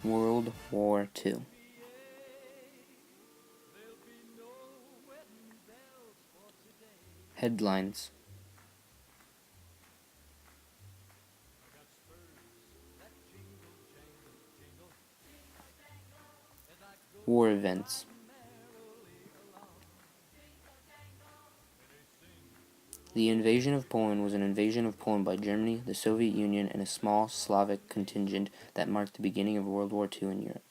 World War II. Headlines. War events. The invasion of Poland was an invasion of Poland by Germany, the Soviet Union, and a small Slavic contingent that marked the beginning of World War II in Europe.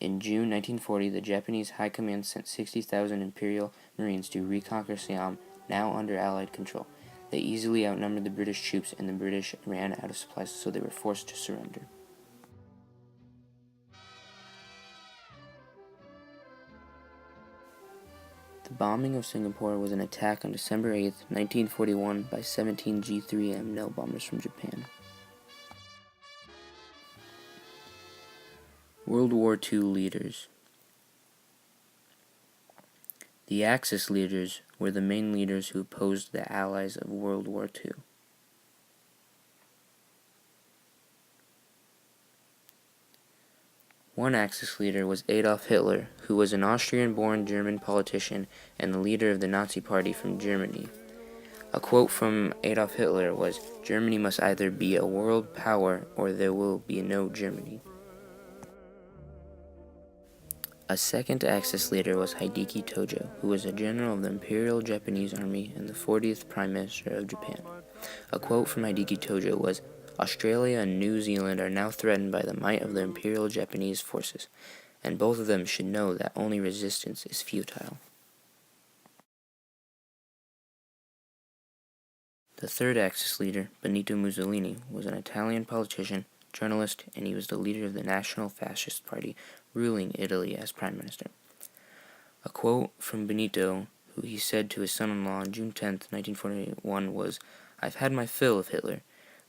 In June 1940, the Japanese High Command sent 60,000 Imperial Marines to reconquer Siam, now under Allied control. They easily outnumbered the British troops, and the British ran out of supplies, so they were forced to surrender. The bombing of Singapore was an attack on December 8, 1941 by 17 G-3M nail bombers from Japan. World War II leaders. The Axis leaders were the main leaders who opposed the Allies of World War II. One Axis leader was Adolf Hitler, who was an Austrian-born German politician and the leader of the Nazi Party from Germany. A quote from Adolf Hitler was, "Germany must either be a world power or there will be no Germany." A second Axis leader was Hideki Tojo, who was a general of the Imperial Japanese Army and the 40th Prime Minister of Japan. A quote from Hideki Tojo was, "Australia and New Zealand are now threatened by the might of the Imperial Japanese forces, and both of them should know that only resistance is futile." The third Axis leader, Benito Mussolini, was an Italian politician, journalist, and he was the leader of the National Fascist Party, ruling Italy as Prime Minister. A quote from Benito, who he said to his son-in-law on June 10, 1941, was, "I've had my fill of Hitler.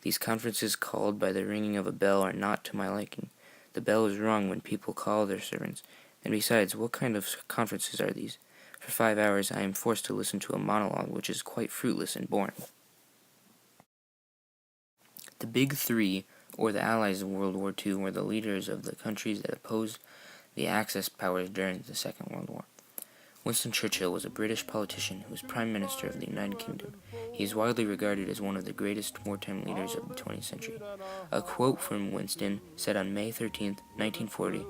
These conferences called by the ringing of a bell are not to my liking. The bell is rung when people call their servants, and besides, what kind of conferences are these? For 5 hours I am forced to listen to a monologue which is quite fruitless and boring." The Big Three, or the Allies of World War II, were the leaders of the countries that opposed the Axis powers during the Second World War. Winston Churchill was a British politician who was Prime Minister of the United Kingdom. He is widely regarded as one of the greatest wartime leaders of the 20th century. A quote from Winston, said on May 13, 1940,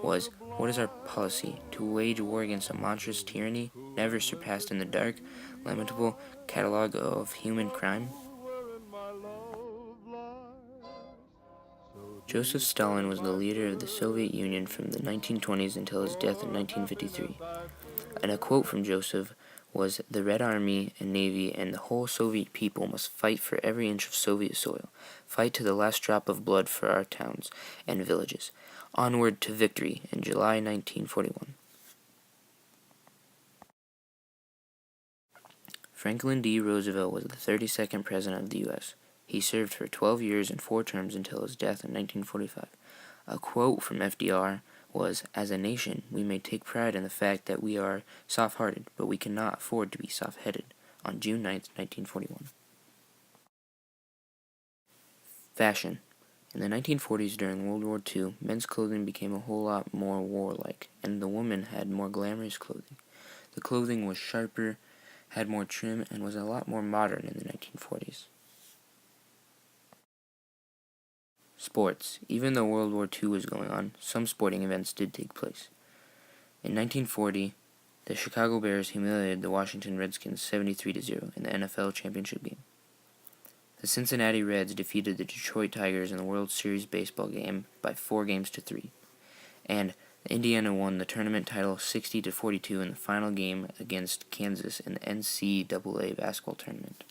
was, "What is our policy? To wage war against a monstrous tyranny, never surpassed in the dark, lamentable catalogue of human crime?" Joseph Stalin was the leader of the Soviet Union from the 1920s until his death in 1953. And a quote from Joseph was, "The Red Army and Navy and the whole Soviet people must fight for every inch of Soviet soil, fight to the last drop of blood for our towns and villages. Onward to victory," in July 1941. Franklin D. Roosevelt was the 32nd President of the U.S. He served for 12 years and 4 terms until his death in 1945. A quote from FDR was, "As a nation, we may take pride in the fact that we are soft-hearted, but we cannot afford to be soft-headed," on June 9, 1941. Fashion. In the 1940s, during World War II, men's clothing became a whole lot more warlike, and the women had more glamorous clothing. The clothing was sharper, had more trim, and was a lot more modern in the 1940s. Sports. Even though World War II was going on, some sporting events did take place. In 1940, the Chicago Bears humiliated the Washington Redskins 73-0 in the NFL championship game. The Cincinnati Reds defeated the Detroit Tigers in the World Series baseball game by 4-3. And Indiana won the tournament title 60-42 in the final game against Kansas in the NCAA basketball tournament.